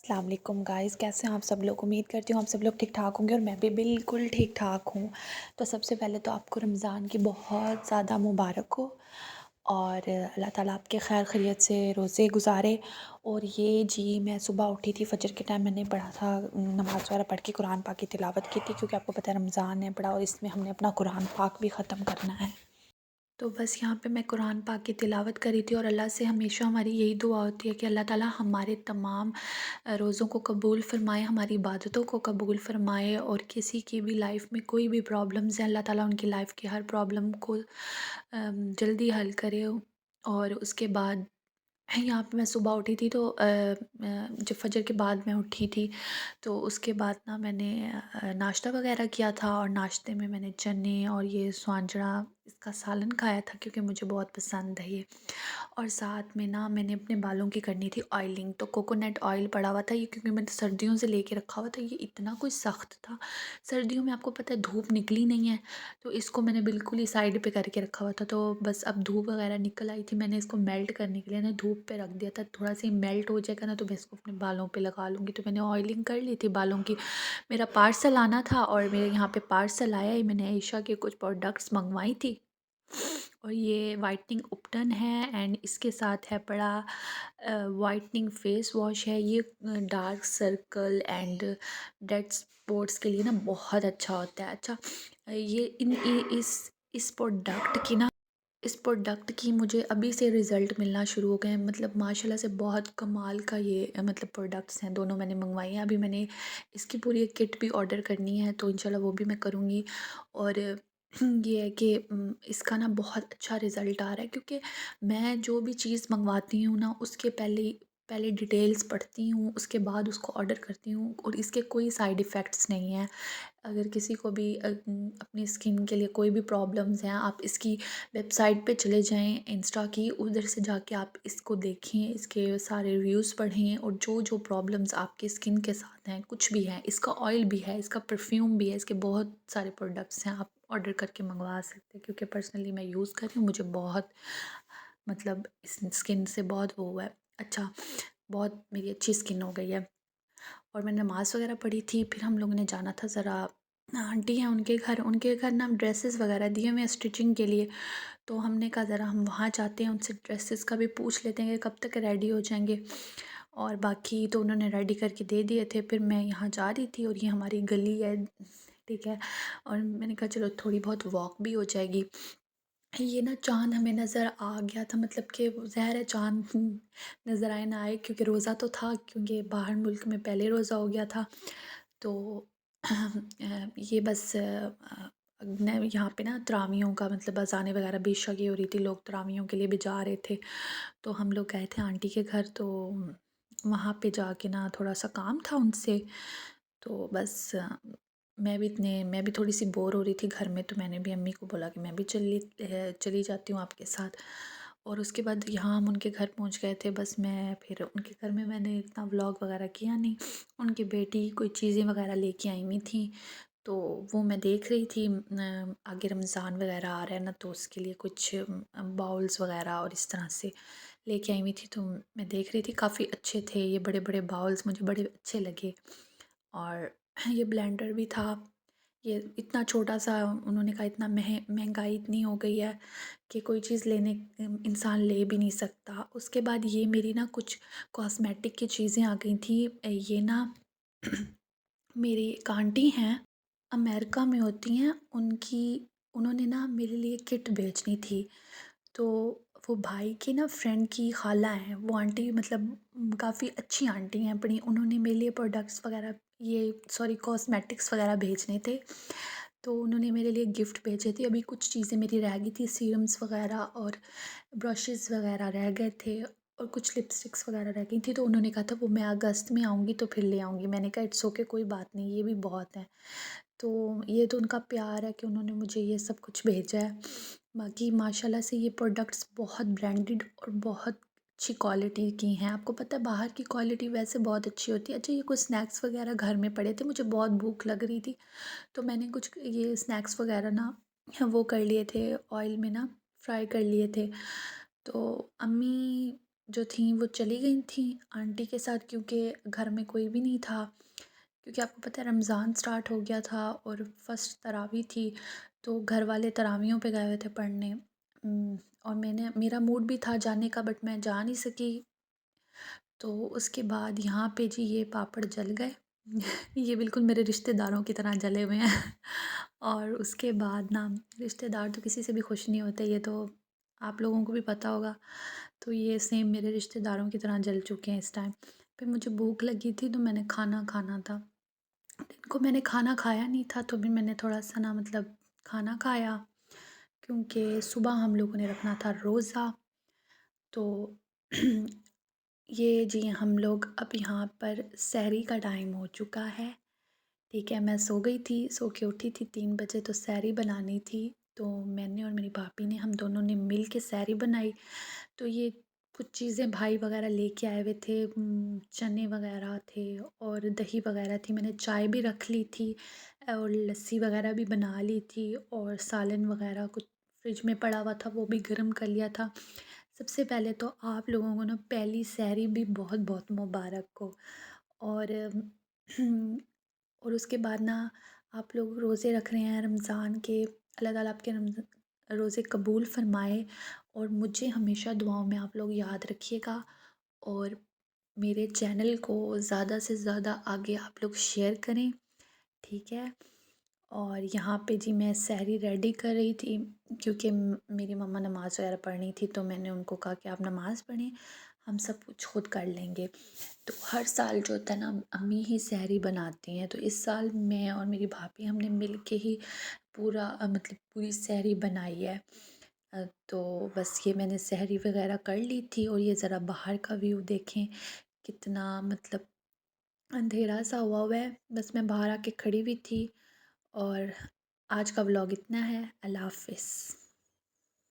अस्सलाम वालेकुम गाइस, कैसे हैं आप सब लोग। उम्मीद करती हूँ आप सब लोग ठीक ठाक होंगे और मैं भी बिल्कुल ठीक ठाक हूँ। तो सबसे पहले तो आपको रमज़ान की बहुत ज़्यादा मुबारक हो और अल्लाह ताला आपके खैर खैरियत से रोज़े गुजारे। और ये जी मैं सुबह उठी थी, फजर के टाइम मैंने पढ़ा था, नमाज़ वगैरह पढ़ के कुरान पाक की तिलावत की थी, क्योंकि आपको पता है रमज़ान है पड़ा और इसमें हमने अपना कुरान पाक भी ख़त्म करना है। तो बस यहाँ पे मैं कुरान पाक की तिलावत करी थी और अल्लाह से हमेशा हमारी यही दुआ होती है कि अल्लाह ताला हमारे तमाम रोज़ों को कबूल फ़रमाए, हमारी इबादतों को कबूल फ़रमाए। और किसी की भी लाइफ़ में कोई भी प्रॉब्लम्स हैं, अल्लाह ताला उनकी लाइफ़ की हर प्रॉब्लम को जल्दी हल करे। और उसके बाद यहाँ पे मैं सुबह उठी थी तो जब फ़जर के बाद मैं उठी थी, तो उसके बाद ना मैंने नाश्ता वग़ैरह किया था और नाश्ते में मैंने चने और ये स्वांजरा इसका सालन खाया था, क्योंकि मुझे बहुत पसंद है ये। और साथ में ना मैंने अपने बालों की करनी थी ऑयलिंग, तो कोकोनट ऑयल पड़ा हुआ था ये, क्योंकि मैंने सर्दियों से लेके रखा हुआ था। ये इतना कुछ सख्त था, सर्दियों में आपको पता है धूप निकली नहीं है, तो इसको मैंने बिल्कुल ही साइड पे करके रखा हुआ था। तो बस अब धूप वगैरह निकल आई थी, मैंने इसको मेल्ट करने के लिए ना धूप पे रख दिया था। थोड़ा सा मेल्ट हो जाएगा ना तो मैं इसको अपने बालों पे लगा लूँगी। तो मैंने ऑयलिंग कर ली थी बालों की। मेरा पार्सल आना था और मेरे यहाँ पे पार्सल आया ही, मैंने आयशा के कुछ प्रोडक्ट्स मंगवाई थी। और ये वाइटनिंग उपटन है एंड इसके साथ है पड़ा वाइटनिंग फेस वॉश है। ये dark circle and dead spots के लिए ना बहुत अच्छा होता है। अच्छा, ये इस प्रोडक्ट की ना इस प्रोडक्ट की मुझे अभी से रिज़ल्ट मिलना शुरू हो गए हैं। मतलब माशाल्लाह से बहुत कमाल का ये मतलब प्रोडक्ट्स हैं, दोनों मैंने मंगवाई हैं। अभी मैंने इसकी पूरी एक किट भी ऑर्डर करनी है, तो इंशाल्लाह वो भी मैं करूँगी। और ये है कि इसका ना बहुत अच्छा रिज़ल्ट आ रहा है, क्योंकि मैं जो भी चीज़ मंगवाती हूँ ना उसके पहले पहले डिटेल्स पढ़ती हूँ, उसके बाद उसको ऑर्डर करती हूँ और इसके कोई साइड इफ़ेक्ट्स नहीं हैं। अगर किसी को भी अपनी स्किन के लिए कोई भी प्रॉब्लम्स हैं, आप इसकी वेबसाइट पे चले जाएँ इंस्टा की, उधर से जाके आप इसको देखें, इसके सारे रिव्यूज़ पढ़ें और जो प्रॉब्लम्स आपकी स्किन के साथ हैं, कुछ भी हैं, इसका ऑयल भी है, इसका परफ्यूम भी है, इसके बहुत सारे प्रोडक्ट्स हैं, आप ऑर्डर करके मंगवा सकते हैं। क्योंकि पर्सनली मैं यूज़ कर रही हूँ, मुझे बहुत मतलब इस स्किन से बहुत वो हुआ है। अच्छा, बहुत मेरी अच्छी स्किन हो गई है। और मैंने नमाज़ वगैरह पढ़ी थी, फिर हम लोगों ने जाना था ज़रा, आंटी हैं उनके घर ना ड्रेसेस वगैरह दिए हुए हैं स्टिचिंग के लिए। तो हमने कहा ज़रा हम वहाँ जाते हैं, उनसे ड्रेसेस का भी पूछ लेते हैं कि कब तक रेडी हो जाएंगे। और बाकी तो उन्होंने रेडी करके दे दिए थे। फिर मैं यहाँ जा रही थी और ये हमारी गली है, ठीक है। और मैंने कहा चलो थोड़ी बहुत वॉक भी हो जाएगी। ये ना चाँद हमें नज़र आ गया था, मतलब कि वो ज़ाहिर है चाँद नज़र आए ना आए, क्योंकि रोज़ा तो था, क्योंकि बाहर मुल्क में पहले रोज़ा हो गया था। तो ये बस न यहाँ पे ना तरावियों का मतलब अज़ानें वगैरह भी शगी हो रही थी, लोग तरावियों के लिए भी जा रहे थे। तो हम लोग गए थे आंटी के घर, तो वहाँ पे जाके ना थोड़ा-सा काम था उनसे। तो बस मैं भी थोड़ी-सी बोर हो रही थी घर में, तो मैंने भी अम्मी को बोला कि मैं भी चली जाती हूँ आपके साथ। और उसके बाद यहाँ हम उनके घर पहुँच गए थे। बस मैं फिर उनके घर में मैंने इतना व्लॉग वगैरह किया नहीं। उनकी बेटी कोई चीज़ें वगैरह लेके आई हुई थी, तो वो मैं देख रही थी। आगे रमज़ान वगैरह आ रहा है ना, तो उसके लिए कुछ बाउल्स वगैरह और इस तरह से लेके आई हुई थी, तो मैं देख रही थी, काफ़ी अच्छे थे ये बड़े-बड़े बाउल्स, मुझे बड़े अच्छे लगे। और ये ब्लेंडर भी था, ये इतना छोटा-सा, उन्होंने कहा इतना महँगाई इतनी हो गई है कि कोई चीज़ लेने इंसान ले भी नहीं सकता। उसके बाद ये मेरी ना कुछ कॉस्मेटिक की चीज़ें आ गई थी। ये ना मेरी एक आंटी हैं, अमेरिका में होती हैं, उन्होंने ना मेरे लिए किट भेजनी थी। तो वो भाई की ना फ्रेंड की खाला हैं, वो आंटी मतलब काफ़ी अच्छी आंटी हैं अपनी, उन्होंने मेरे लिए प्रोडक्ट्स वगैरह, ये सॉरी कॉस्मेटिक्स वगैरह भेजने थे। तो उन्होंने मेरे लिए गिफ्ट भेजे थे। अभी कुछ चीज़ें मेरी रह गई थी, सीरम्स वगैरह और ब्रशेज़ वगैरह रह गए थे और कुछ लिपस्टिक्स वगैरह रह गई थी। तो उन्होंने कहा था वो मैं अगस्त में आऊँगी तो फिर ले आऊँगी। मैंने कहा इट्स ओके, कोई बात नहीं, ये भी बहुत है। तो ये तो उनका प्यार है कि उन्होंने मुझे ये सब कुछ भेजा है। बाकी माशाल्लाह से ये प्रोडक्ट्स बहुत ब्रांडेड और बहुत अच्छी क्वालिटी की हैं। आपको पता है बाहर की क्वालिटी वैसे बहुत अच्छी होती है। अच्छा, ये कुछ स्नैक्स वगैरह घर में पड़े थे, मुझे बहुत भूख लग रही थी, तो मैंने कुछ ये स्नैक्स वगैरह ना वो कर लिए थे, ऑयल में ना फ्राई कर लिए थे। तो अम्मी जो थीं वो चली गई थीं आंटी के साथ, क्योंकि घर में कोई भी नहीं था। क्योंकि आपको पता है रमज़ान स्टार्ट हो गया था और फर्स्ट तरावी थी, तो घर वाले तरावियों पे गए हुए थे पढ़ने। और मेरा मूड भी था जाने का, बट मैं जा नहीं सकी। तो उसके बाद यहाँ पे जी ये पापड़ जल गए। ये बिल्कुल मेरे रिश्तेदारों की तरह जले हुए हैं। और उसके बाद ना, रिश्तेदार तो किसी से भी खुश नहीं होते, ये तो आप लोगों को भी पता होगा। तो ये सेम मेरे रिश्तेदारों की तरह जल चुके हैं इस टाइम। फिर मुझे भूख लगी थी तो मैंने खाना खाना था। दिन को मैंने खाना खाया नहीं था, तो भी मैंने थोड़ा-सा ना मतलब खाना खाया, क्योंकि सुबह हम लोगों ने रखना था रोज़ा। तो ये जी हम लोग अब यहाँ पर सहरी का टाइम हो चुका है, ठीक है। मैं सो गई थी, सो के उठी थी 3 बजे, तो सहरी बनानी थी। तो मैंने और मेरी भाभी ने, हम दोनों ने मिल के सहरी बनाई। तो ये कुछ चीज़ें भाई वगैरह लेके आए हुए थे, चने वगैरह थे और दही वगैरह थी। मैंने चाय भी रख ली थी और लस्सी वगैरह भी बना ली थी, और सालन वगैरह कुछ फ्रिज में पड़ा हुआ था, वो भी गर्म कर लिया था। सबसे पहले तो आप लोगों को ना पहली सहरी भी बहुत-बहुत मुबारक हो। और और उसके बाद ना, आप लोग रोज़े रख रहे हैं रमज़ान के, अल्लाह ताला आपके रोज़े कबूल फ़रमाए, और मुझे हमेशा दुआओं में आप लोग याद रखिएगा। और मेरे चैनल को ज़्यादा से ज़्यादा आगे आप लोग शेयर करें, ठीक है। और यहाँ पे जी मैं सहरी रेडी कर रही थी, क्योंकि मेरी मम्मा नमाज़ वगैरह पढ़नी थी, तो मैंने उनको कहा कि आप नमाज़ पढ़ें, हम सब कुछ खुद कर लेंगे। तो हर साल जो होता है ना, अम्मी ही सहरी बनाती हैं, तो इस साल मैं और मेरी भाभी हमने मिल के ही पूरा मतलब पूरी सहरी बनाई है। तो बस ये मैंने सहरी वगैरह कर ली थी, और ये ज़रा बाहर का व्यू देखें, कितना मतलब अंधेरा सा हुआ है। बस मैं बाहर आके खड़ी हुई थी। और आज का व्लॉग इतना है। अल्लाह हाफ़िज़।